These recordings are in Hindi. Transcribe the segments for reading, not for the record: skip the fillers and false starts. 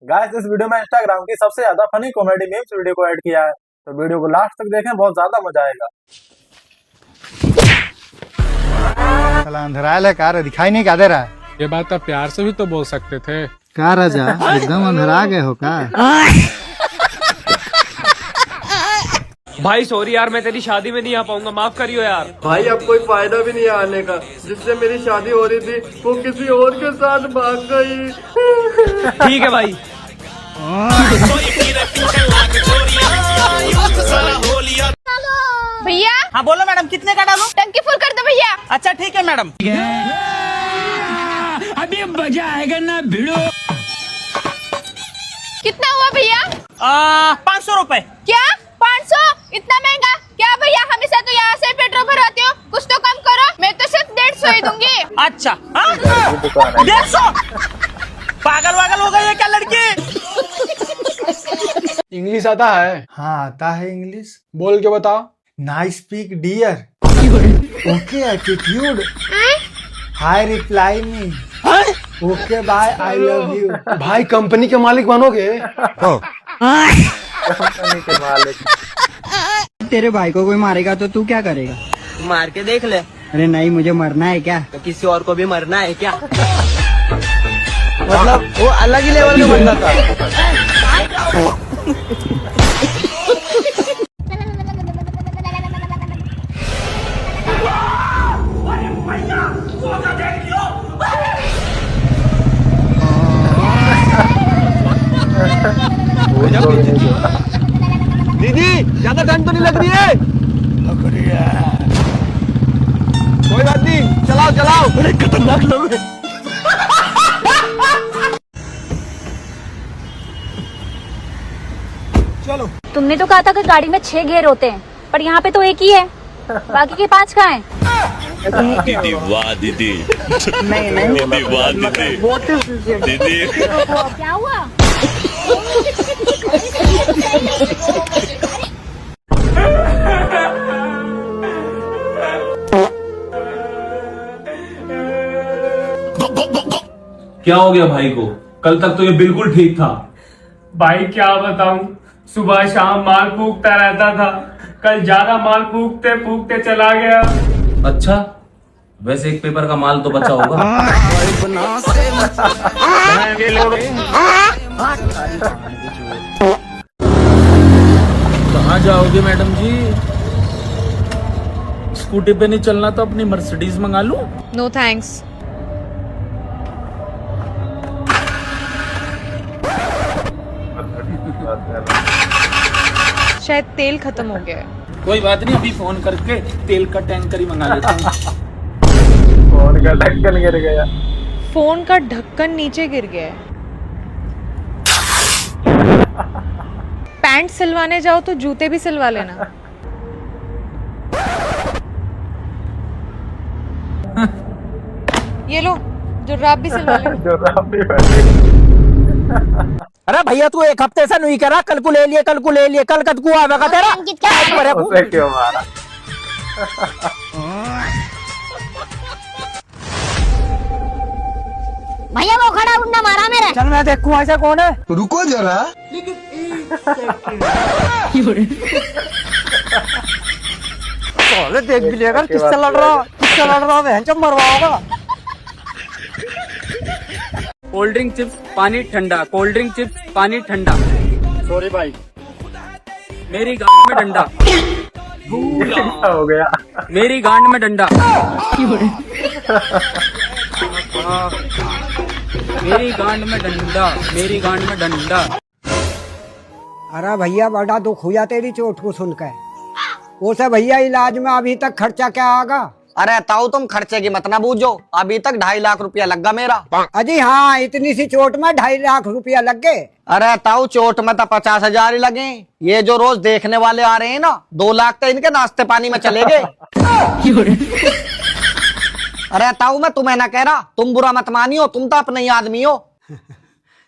गाइस इस वीडियो में इंस्टाग्राम की सबसे ज्यादा फनी कॉमेडी मीम्स वीडियो को ऐड किया है, तो वीडियो को लास्ट तक देखें, बहुत ज्यादा मजा आएगा। साला अंधेरा है, कार दिखाई नहीं क्या दे रहा है? ये बात आप प्यार से भी तो बोल सकते थे। क्या राजा एकदम अंधेरा गए हो का? भाई सॉरी यार, मैं तेरी शादी में नहीं आ पाऊंगा, माफ करियो यार। भाई अब कोई फायदा भी नहीं है आने का। जिससे मेरी शादी हो रही थी वो किसी और के साथ भाग गई। ठीक है भाई। भैया। हाँ बोलो मैडम, कितने का डालूं? टंकी फुल कर दो भैया। अच्छा ठीक है मैडम। अभी मजा आएगा ना भिड़ो। कितना हुआ भैया? 500 रुपए। क्या 500? इतना महंगा? क्या भैया हमेशा तो यहाँ से पेट्रोल भरवाते हो, कुछ तो कम करो। मैं तो सिर्फ 150 ही दूंगी। अच्छा 150? पागल वागल हो गई है क्या लड़की? इंग्लिश आता है? हाँ आता है इंग्लिश। बोल के बताओ। Nice speak dear, okay attitude, hi reply me, okay bye, I love you. भाई कंपनी के मालिक बनोगे? कंपनी के मालिक। तेरे भाई को कोई मारेगा तो तू क्या करेगा? मार के देख ले। अरे नहीं, मुझे मरना है क्या? तो किसी और को भी मरना है क्या? मतलब वो अलग ही लेवल का बंदा था। दीदी ज्यादा ठंड तो नहीं लग रही है? लग रही है। कोई बात नहीं, चलाओ चलाओ। बड़े खतरनाक लोग हैं। चलो। तुमने तो कहा था कि गाड़ी में 6 गेयर होते हैं, पर यहाँ पे तो एक ही है, बाकी के 5 कहाँ हैं? दीदी वाह दीदी। नहीं नहीं, दीदी वाह दीदी। दीदी क्या हुआ? क्या हो गया भाई को? कल तक तो ये बिल्कुल ठीक था। भाई क्या बताऊं, सुबह शाम माल फूकता रहता था, कल ज्यादा माल फूकते फूकते चला गया। अच्छा, वैसे एक पेपर का माल तो बचा होगा। कहाँ जाओगे मैडम जी? स्कूटी पे नहीं चलना तो अपनी मर्सिडीज मंगा लूं? No thanks. शायद तेल खत्म हो गया है। कोई बात नहीं, अभी फोन करके तेल का टैंकर ही मंगा लेता हूँ। फोन का ढक्कन गिर गया। फोन का ढक्कन नीचे गिर गया है। पैंट सिलवाने जाओ तो जूते भी सिलवा लेना। ये लो, जुर्राब भी सिलवा लेना। जुर्राब भी बैठे। अरे भैया तू एक हफ्ते से नहीं करा, कल को ले लिए, कल को ले लिए, कल कद को आवेगा तेरा? उसे क्यों मारा? भैया वो खड़ा उड़ना मारा मेरे। चल मैं देखूं ऐसा कौन है। रुको जरा। देख भी लेगा किससे लड़ रहा है, जब मरवाओगा। कोल्ड ड्रिंक चिप्स पानी ठंडा, कोल्ड ड्रिंक चिप्स पानी ठंडा। सॉरी भाई। मेरी गांड में डंडा। क्या हो गया? मेरी गांड में डंडा। मेरी गांड में डंडा, मेरी गांड में डंडा। अरे भैया बड़ा दुख हुआ तेरी चोट को सुनकर। उसे भैया इलाज में अभी तक खर्चा क्या आगा? अरे ताऊ तुम खर्चे की मत ना बूझो, अभी तक 2.5 लाख रुपया लगा मेरा। अजी हाँ, इतनी सी चोट में 2.5 लाख रुपया लग गए। अरे ताऊ चोट में तो 50,000 ही लगे। ये जो रोज देखने वाले आ रहे हैं ना, 2 लाख तो इनके नाश्ते पानी में चले गए। अरे ताऊ मैं तुम्हें ना कह रहा, तुम बुरा मत मानियो, तुम तो अपने ही आदमी हो।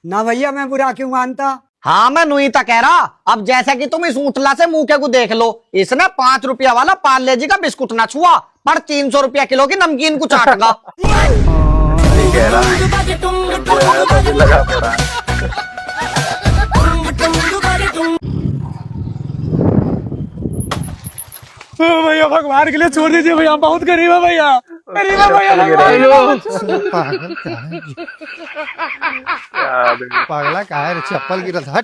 ना भैया मैं बुरा क्यों मानता? हाँ मैं नुई तक कह रहा। अब जैसे कि तुम इस ऊँटला से मुंह के को देख लो, इसने 5 रुपया वाला पार्ले जी का बिस्कुट ना छुआ, पर 300 रुपया किलो की नमकीन को चाटेगा। लगा पड़ा। भैया भगवान के लिए छोड़ दीजिए भैया, बहुत गरीब है भैया, गरीब है भैया, पागला का है, चप्पल गिरा था।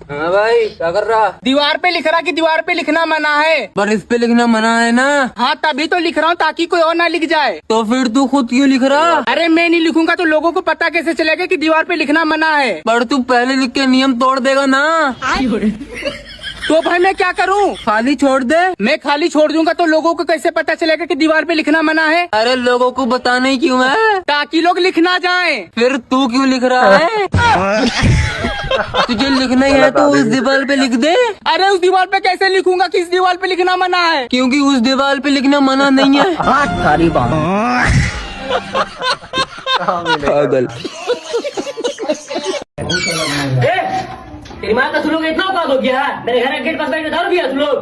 हाँ भाई क्या कर रहा? दीवार पे लिख रहा कि दीवार पे लिखना मना है। पर इस पे लिखना मना है ना। हाँ तभी तो लिख रहा हूँ ताकि कोई और ना लिख जाए। तो फिर तू खुद क्यों लिख रहा? अरे मैं नहीं लिखूंगा तो लोगों को पता कैसे चलेगा कि दीवार पे लिखना मना है। पर तू पहले लिख के नियम तोड़ देगा ना। तो भाई मैं क्या करूँ? खाली छोड़ दे। मैं खाली छोड़ दूंगा तो लोगों को कैसे पता चलेगा कि दीवार पे लिखना मना है? अरे लोगों को बताना ही क्यों है? ताकि लोग लिख ना जाए। फिर तू क्यों लिख रहा है? तुझे लिखना ही है तो उस दीवार पे लिख दे। अरे उस दीवार पे कैसे लिखूंगा कि इस दीवार पे लिखना मना है? क्योंकि उस दीवार पे लिखना मना नहीं है। सारी बात पागल। तेरी माँ का तुम लोग इतना औकात हो गया है? मेरे घर के गेट पास बैठ के दारू पिया तुम लोग?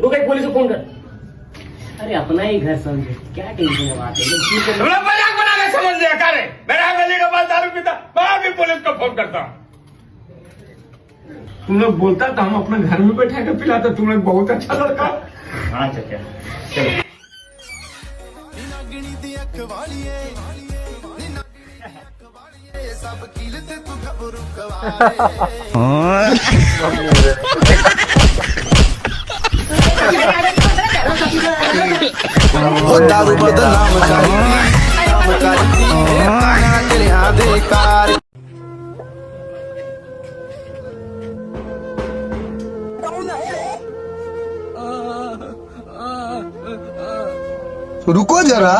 रुक एक पुलिस को फोन कर। अरे अपना ही घर समझे, क्या टेंशन है बात है। तुम लोग मजाक बना के समझ लिया करे। मेरा गली का पास दारू पीता, मैं भी पुलिस को फोन करता हूँ। तुम लोग बोलता तो हम अपने घर में बैठा के पिलाते। तुम लोग बहुत अच्छा लड़का। हाँ चाचा चलो। रुको जरा।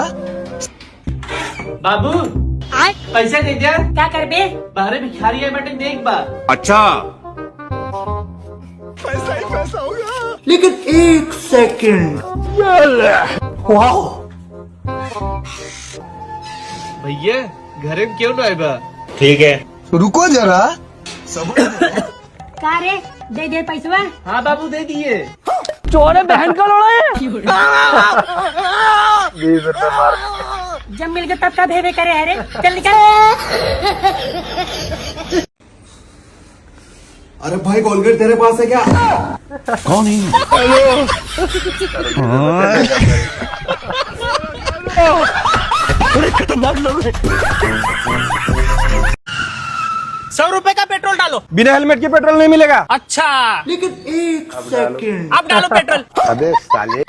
बाबू पैसे दे दिया। क्या कर बे? बाहर भिखारी है बेटे, देख बात। अच्छा पैसा ही पैसा होगा। लेकिन एक सेकंड, वाओ भैया घर में क्यों ना आए बा? ठीक है रुको जरा। क्या रे, दे दे पैसा। हाँ बाबू दे दिए। चोर है, बहन का लोड़ा है। 20 रुपए मार। जब मिल गए तब का भेबे करे है रे, चल निकल। अरे भाई कोलगेट तेरे पास है क्या? कौन है? खतरनाक लोग हैं। 100 रुपए का पेट्रोल डालो। बिना हेलमेट के पेट्रोल नहीं मिलेगा। अच्छा लेकिन एक सेकंड, अब डालो पेट्रोल। अबे साले।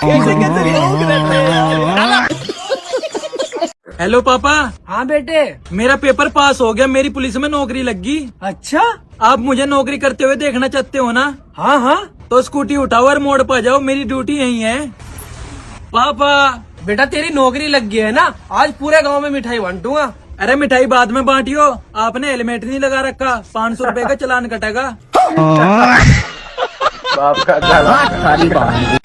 हेलो पापा। हाँ बेटे, मेरा पेपर पास हो गया, मेरी पुलिस में नौकरी लग गई। अच्छा, आप मुझे नौकरी करते हुए देखना चाहते हो ना? हाँ हाँ, तो स्कूटी उठाओ और मोड़ पर जाओ, मेरी ड्यूटी यही है। पापा बेटा तेरी नौकरी लग गई है ना, आज पूरे गांव में मिठाई बांटूंगा। अरे मिठाई बाद में बांटियो, आपने हेलमेट नहीं लगा रखा, 500 रुपए का चालान कटेगा। बाप का चालान।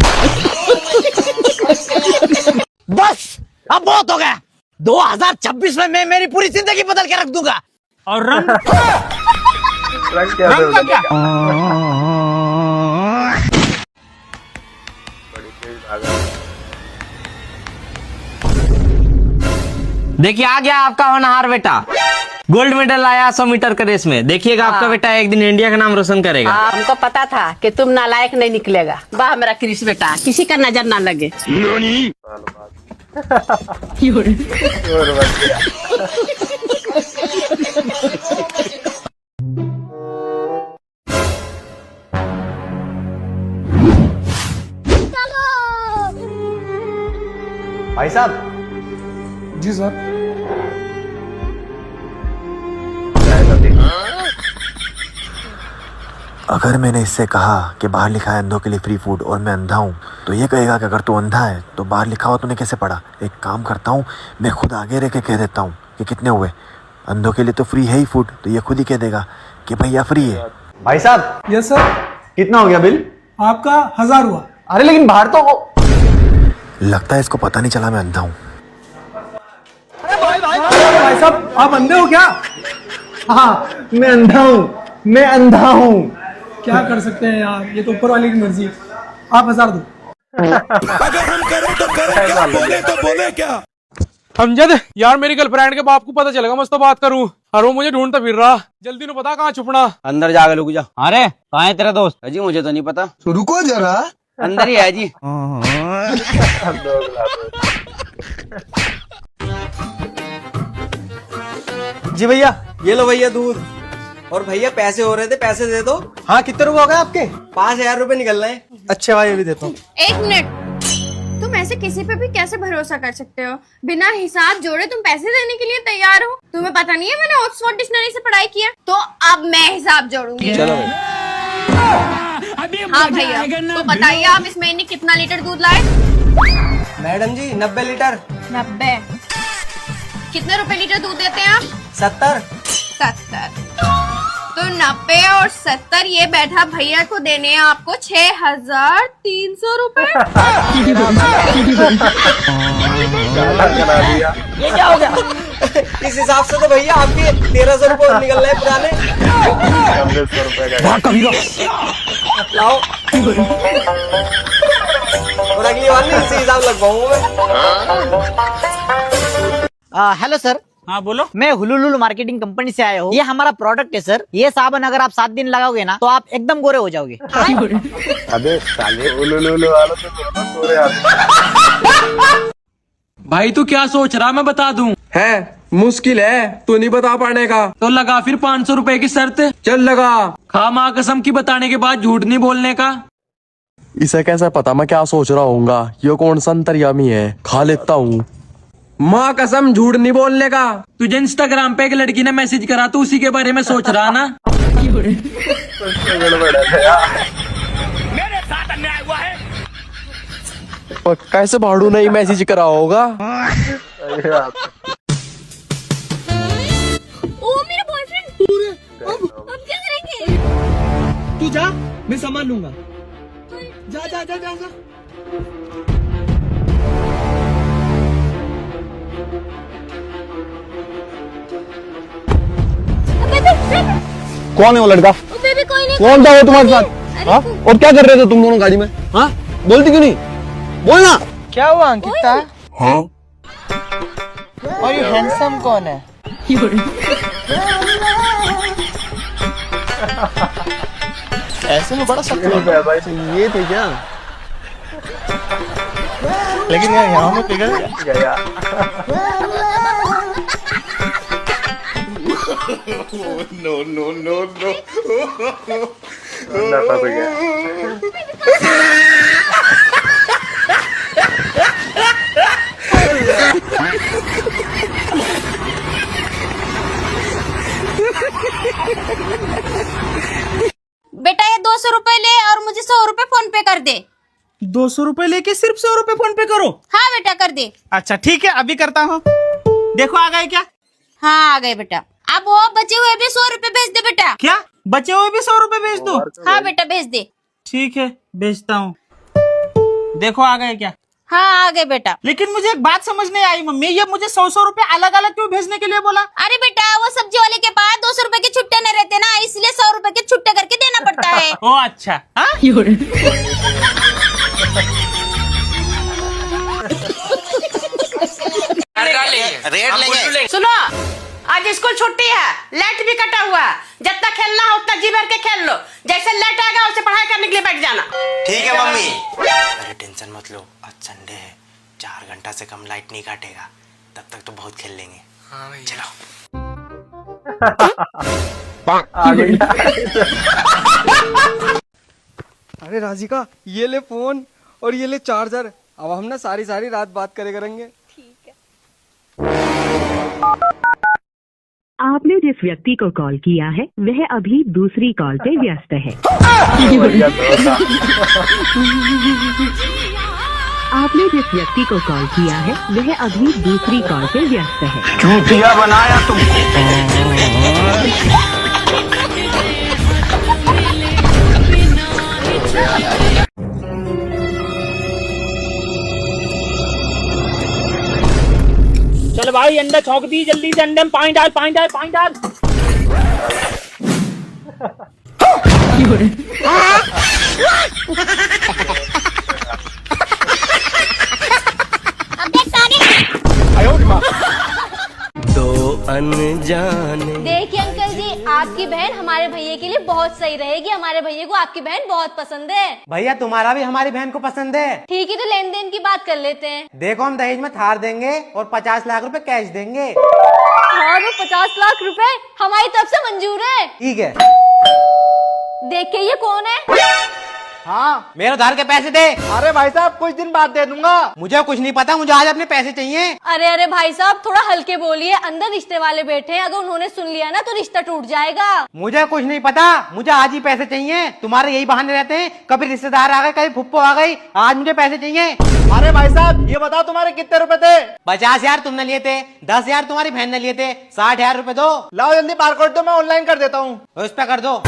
बस अब बहुत हो गया। 2026 में मैं मेरी पूरी जिंदगी बदल के रख दूंगा। और रंग रंग क्या बदलेगा? बड़ी तेज भागा। देखिए आ गया आपका होनहार बेटा, गोल्ड मेडल लाया 100 मीटर के रेस में। देखिएगा आपका बेटा एक दिन इंडिया का नाम रोशन करेगा। हमको पता था कि तुम नालायक नहीं निकलेगा। वाह मेरा क्रिश बेटा, किसी का नजर ना लगे। और बच गया। भाई साहब। जी सर। अगर मैंने इससे कहा कि बाहर लिखा है अंधों के लिए फ्री फूड और मैं अंधा हूँ, तो ये कहेगा कि अगर तू अंधा है तो बाहर लिखा हुआ तूने कैसे पढ़ा। एक काम करता हूँ, मैं खुद आगे रह के कह देता हूँ कि कितने हुए। अंधों के लिए तो फ्री है ही फूड, तो ये खुद ही कह देगा कि भैया फ्री है। भाई साहब। Yes sir. कितना हो गया बिल? आपका 1000 हुआ। अरे लेकिन बाहर तो लगता है इसको पता नहीं चला मैं अंधा हूँ। भाई साहब आप अंधे हो क्या? हाँ मैं अंधा हूँ, मैं अंधा हूँ। क्या कर सकते हैं यार, ये तो ऊपर वाले की मर्जी है। आप 1000 दो। अगर हम करें तो करें क्या, बोले तो बोले क्या। अमजद यार मेरी गर्लफ्रेंड के बाप को पता चलेगा मैं उससे बात करूं और वो मुझे ढूंढता फिर रहा। जल्दी ने पता कहाँ छुपना। अंदर जाके रुक जा। अरे कहाँ है तेरा दोस्त? जी मुझे तो नहीं पता। रुको जरा। अंदर ही है जी। जी भैया ये लो भैया दूध। और भैया पैसे हो रहे थे, पैसे दे दो। हाँ कितने रुपए हो गए आपके? 5,000 रुपए निकल रहे हैं। अच्छे भाई अभी देता हूँ। एक मिनट, तुम ऐसे किसी पे भी कैसे भरोसा कर सकते हो? बिना हिसाब जोड़े तुम पैसे देने के लिए तैयार हो? तुम्हें पता नहीं है मैंने ऑक्सफोर्ड डिक्शनरी से पढ़ाई किया? तो अब मैं हिसाब जोड़ूंगी। चलो भाई। हाँ भैया, तो बताइए आप इस महीने कितना लीटर दूध लाए? मैडम जी 90 लीटर। 90। कितने रुपए लीटर दूध देते हैं आप? 70। 70। तो 90 और 70 ये बैठा भैया को देने हैं आपको 6,300 रुपए। ये क्या हो गया? इस हिसाब से तो भैया आपके 1,300 रुपए निकल रहे हैं पुराने। 1,900 रुपए का। लाओ। और अगली बार नहीं इसी हिसाब लगवाऊंगा मैं। Hello sir. हाँ बोलो। मैं हुलुलुलु मार्केटिंग कंपनी से आया हूँ। ये हमारा प्रोडक्ट है सर। ये साबुन अगर आप 7 दिन लगाओगे ना तो आप एकदम गोरे हो जाओगे। अबे साले उलुलुलु वालों तो दोनों गोरे आदमी। भाई तू क्या सोच रहा मैं बता दूं? है मुश्किल है, तू नहीं बता पाने का। तो लगा फिर 500 रुपए की शर्त। चल लगा। खा माँ कसम की बताने के बाद झूठ नहीं बोलने का। इसे कैसे पता मैं क्या सोच रहा हूँगा? ये कौन सा अंतर्यामी है? खा लेता हूँ। माँ कसम झूठ नहीं बोलने का। तुझे इंस्टाग्राम पे एक लड़की ने मैसेज करा तो उसी के बारे में सोच रहा ना। कैसे भाड़ू नहीं मैसेज करा होगा? ओ मेरा बॉयफ्रेंड। अब क्या करेंगे? तू जा, मैं संभाल लूंगा। जा जा जा जा, जा। कौन है वो लड़का? बेबी कोई नहीं। कौन था वो तुम्हारे साथ? हाँ? और क्या कर रहे थे तुम दोनों गाड़ी में? हाँ बोलती क्यों नहीं? बोलना। क्या हुआ अंकिता? हाँ? और ये हैंडसम कौन है? ऐसे में बड़ा सब ये थे क्या? लेकिन यार यहाँ में पिघल गया। नो नो नो नो फंस गया। बेटा ये 200 रुपए ले और मुझे 100 रुपए फोन पे कर दे। 200 रुपए लेके सिर्फ 100 रुपए फोन पे करो? हाँ बेटा कर दे। अच्छा ठीक है अभी करता हूँ। देखो आ गए क्या? हाँ आ गए बेटा। अब वो बचे हुए भी 100 रुपए भेज दे बेटा। क्या बचे हुए भी 100 रुपए भेज दो? हाँ बेटा भेज दे। ठीक है भेजता हूँ। देखो आ गए क्या? हाँ आ गए बेटा। लेकिन मुझे एक बात समझ नहीं आई मम्मी, ये मुझे 100 रुपए अलग अलग क्यों भेजने के लिए बोला? अरे बेटा वो सब्जी वाले के पास 200 रुपए के छुट्टे न रहते ना, इसलिए 100 रुपए के छुट्टे करके देना पड़ता है। ओ अच्छा। हाँ? रेट लेंगे। सुनो आज स्कूल छुट्टी है, लाइट भी कटा हुआ है। जितना खेलना हो उतना जी भर के खेल लो। जैसे लाइट आएगा उससे पढ़ाई करने के लिए बैठ जाना। ठीक है मम्मी। अरे टेंशन मत लो, आज संडे है, 4 घंटा से कम लाइट नहीं काटेगा, तब तक तो बहुत खेल लेंगे। हाँ भैया चलो। अरे राजिका ये ले फोन और ये ले चार्जर। अब हम ना सारी रात बात करे करेंगे। आपने जिस व्यक्ति को कॉल किया है वह अभी दूसरी कॉल पे व्यस्त है। आपने जिस व्यक्ति को कॉल किया है वह अभी दूसरी कॉल पे व्यस्त है। चूतिया बनाया तुमको। चल भाई अंडा छौंक दी, जल्दी से अंडे में पानी डाल, पानी डाल, पानी डाल। अब देख देखिए अंकल जी, आपकी बहन हमारे भैया के लिए बहुत सही रहेगी। हमारे भैया को आपकी बहन बहुत पसंद है। भैया तुम्हारा भी हमारी बहन को पसंद है। ठीक है, तो लेन देन की बात कर लेते हैं। देखो हम दहेज में थार देंगे और 50 लाख रुपए कैश देंगे। और वो 50 लाख रुपए हमारी तरफ से मंजूर है। ठीक है। देखिए ये कौन है? हाँ, मेरे उधार के पैसे दे। अरे भाई साहब कुछ दिन बाद दे दूंगा। मुझे कुछ नहीं पता, मुझे आज अपने पैसे चाहिए। अरे भाई साहब थोड़ा हल्के बोलिए, अंदर रिश्ते वाले बैठे हैं, अगर उन्होंने सुन लिया ना तो रिश्ता टूट जाएगा। मुझे कुछ नहीं पता, मुझे आज ही पैसे चाहिए। तुम्हारे यही बहाने रहते हैं, कभी रिश्तेदार आ गए, कभी फुप्पो आ गई। आज मुझे पैसे चाहिए। अरे भाई साहब ये बताओ तुम्हारे कितने रुपए थे? 50,000 तुमने लिए थे, 10,000 तुम्हारी बहन ने लिए थे, 60,000 रुपए दो। लाओ जल्दी बारकोड दो, मैं ऑनलाइन कर देता हूँ। उस पे कर दो।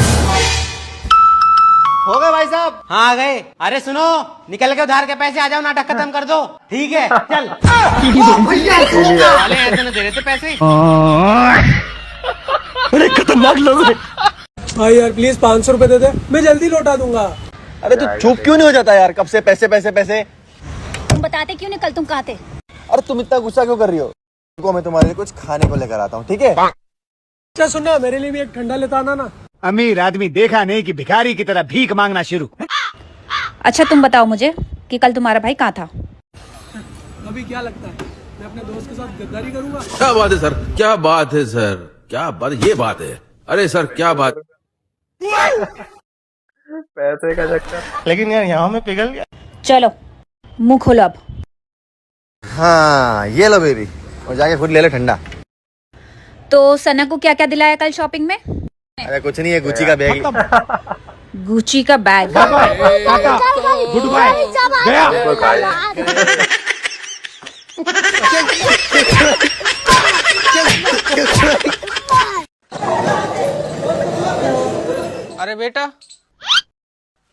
हो गए भाई साहब? हाँ आ गए। अरे सुनो, निकल के उधार के पैसे आ जाओ, नाटक खत्म कर दो। ठीक है चल। ऐसे न दे रहे थे पैसे। अरे खतरनाक लोग हैं। भाई यार प्लीज 500 रुपए दे दे, मैं जल्दी लौटा दूंगा। अरे तू चुप क्यों नहीं हो जाता यार? कब से पैसे पैसे पैसे। तुम बताते क्यों नहीं कल तुम कहाँ थे? अरे तुम इतना गुस्सा क्यों कर रही हो? मैं तुम्हारे लिए कुछ खाने को लेकर आता हूँ, ठीक है? अच्छा सुनना, मेरे लिए भी एक ठंडा लेता आना ना। अमीर आदमी देखा नहीं कि भिखारी की तरह भीख मांगना शुरू। अच्छा तुम बताओ मुझे कि कल तुम्हारा भाई कहाँ था? अभी क्या लगता है मैं अपने दोस्त के साथ गद्दारी करूंगा? क्या बात है सर, क्या बात है सर, क्या बात, ये बात है। अरे सर क्या बात। पैसे का चक्कर। लेकिन यार यहाँ में पिघल गया। चलो मुंह खोलो अब। हाँ ये लो बेबी, और जाके खुद ले लो ठंडा। तो सना को क्या क्या दिलाया कल शॉपिंग में? अरे कुछ नहीं है, गुच्ची का बैग। गुची का बैग। Good bye. गया। अरे बेटा,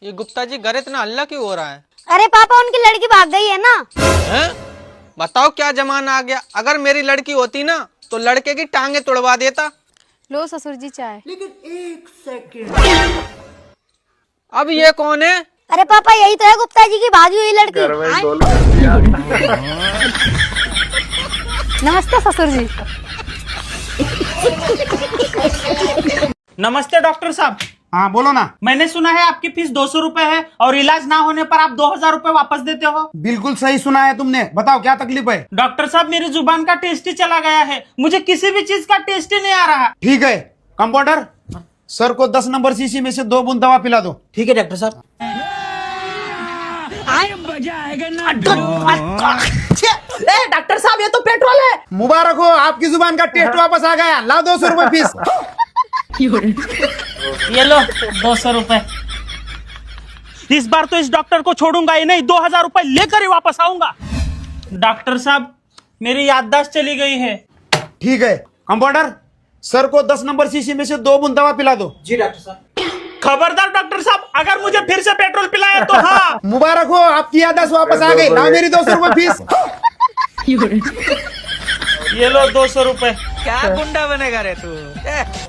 ये गुप्ता जी घर इतना हल्ला क्यों हो रहा है? अरे पापा उनकी लड़की भाग गई है ना। हैं? बताओ क्या जमाना आ गया। अगर मेरी लड़की होती ना तो लड़के की टांगे तोड़वा देता। लो ससुर जी चाय। लेकिन एक सेकंड, अब ये कौन है? अरे पापा यही तो है गुप्ता जी की भागी हुई लड़की। नमस्ते ससुर जी। नमस्ते डॉक्टर साहब। हाँ बोलो ना। मैंने सुना है आपकी फीस 200 रुपए है और इलाज ना होने पर आप 2,000 रुपए वापस देते हो। बिल्कुल सही सुना है तुमने, बताओ क्या तकलीफ है? डॉक्टर साहब मेरी जुबान का टेस्ट ही चला गया है, मुझे किसी भी चीज का टेस्ट ही नहीं आ रहा। ठीक है कंपाउंडर, सर को 10 नंबर शीशी में से 2 बूंद दवा पिला दो। ठीक है डॉक्टर साहब। डॉक्टर साहब ये तो पेट्रोल है। मुबारक हो, आपकी जुबान का टेस्ट वापस आ गया। लाओ 200 रुपए फीस। ये लो 200 रुपए। इस बार तो इस डॉक्टर को छोड़ूंगा ही नहीं, 2,000 रुपए लेकर ही वापस आऊंगा। डॉक्टर साहब मेरी याददाश्त चली गई है। ठीक है कंपाउंडर, सर को 10 नंबर शीशी में से 2 बूंद दवा पिला दो। जी डॉक्टर साहब। खबरदार डॉक्टर साहब, अगर मुझे फिर से पेट्रोल पिलाया तो हाँ। मुबारक हो, आपकी याददाश्त वापस आ गई। लाओ मेरी 200 रुपए फीस। ये लो 200 रुपए। क्या गुंडा बनेगा रे तू?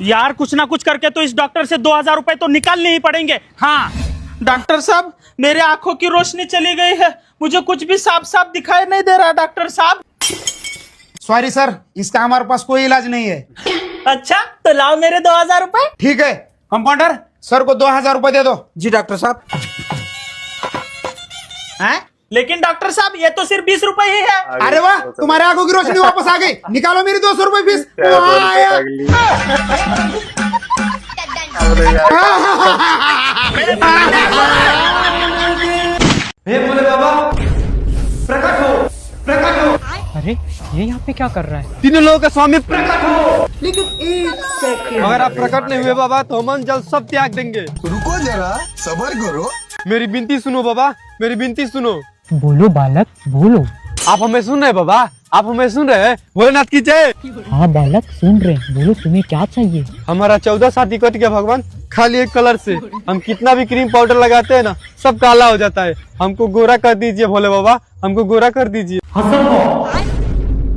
यार कुछ ना कुछ करके तो इस डॉक्टर से 2,000 रुपए तो निकालने ही पड़ेंगे। हाँ डॉक्टर साहब, मेरे आंखों की रोशनी चली गई है, मुझे कुछ भी साफ साफ दिखाई नहीं दे रहा डॉक्टर साहब। सॉरी सर, इसका हमारे पास कोई इलाज नहीं है। अच्छा तो लाओ मेरे 2,000 रुपए। ठीक है कंपाउंडर, सर को 2,000 रुपए दे दो। जी डॉक्टर साहब। हैं? लेकिन डॉक्टर साहब ये तो सिर्फ 20 रुपए ही है। अरे वाह, तुम्हारे आंखों की रोशनी वापस आ गई। निकालो मेरी 200 रुपए फीस। हे भोले बाबा, प्रकट हो, प्रकट हो। अरे ये यहाँ पे क्या कर रहा है? तीनों लोगों का स्वामी प्रकट हो। लेकिन एक सेकंड, अगर आप प्रकट नहीं हुए बाबा तो हम जल सब त्याग देंगे। रुको जरा, सबर करो। मेरी विनती सुनो बाबा, मेरी विनती सुनो। बोलो बालक बोलो। आप हमें सुन रहे बाबा, आप हमें सुन रहे हैं? भोलेनाथ की जय। हाँ बालक सुन रहे, बोलो तुम्हें क्या चाहिए? हमारा 14 साथी कट गया भगवान, खाली एक कलर से। हम कितना भी क्रीम पाउडर लगाते हैं ना, सब काला हो जाता है। हमको गोरा कर दीजिए भोले बाबा, हमको गोरा कर दीजिए।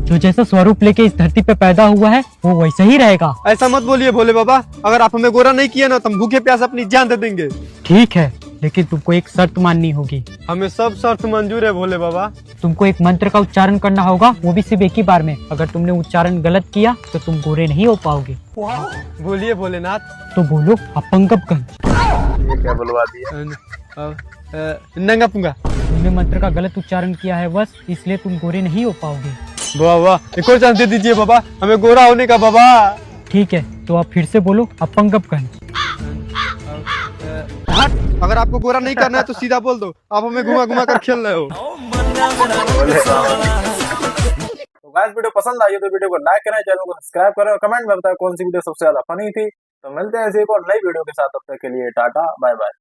जो जैसा स्वरूप लेके इस धरती पे पैदा हुआ है वो वैसा ही रहेगा। ऐसा मत बोलिए भोले बाबा, अगर आप हमें गोरा नहीं किए ना तो हम भूखे प्यास अपनी जान दे देंगे। ठीक है, लेकिन तुमको एक शर्त माननी होगी। हमें सब शर्त मंजूर है भोले बाबा। तुमको एक मंत्र का उच्चारण करना होगा, वो भी सिर्फ एक ही बार में। अगर तुमने उच्चारण गलत किया तो तुम गोरे नहीं हो पाओगे। बोलिए भोलेनाथ। तो बोलो अपंगपगंज। ये क्या बुलवा दिया? नंगा पुंगा। तुमने मंत्र का गलत उच्चारण किया है बस, इसलिए तुम गोरे नहीं हो पाओगे। वाह वाह, एक और चांस दे दीजिए बाबा, हमें गोरा होने का बाबा। ठीक है, तो आप फिर से बोलो अपंगपगंज। अगर आपको गोरा नहीं करना है तो सीधा बोल दो, आप हमें घुमा घुमा कर खेल रहे हो। तो गाइस वीडियो पसंद आई हो तो वीडियो को लाइक करें, चैनल को सब्सक्राइब करें और कमेंट में बताएं कौन सी वीडियो सबसे ज्यादा फनी थी। तो मिलते हैं ऐसी एक और नई वीडियो के साथ, तब तक के लिए टाटा बाय बाय।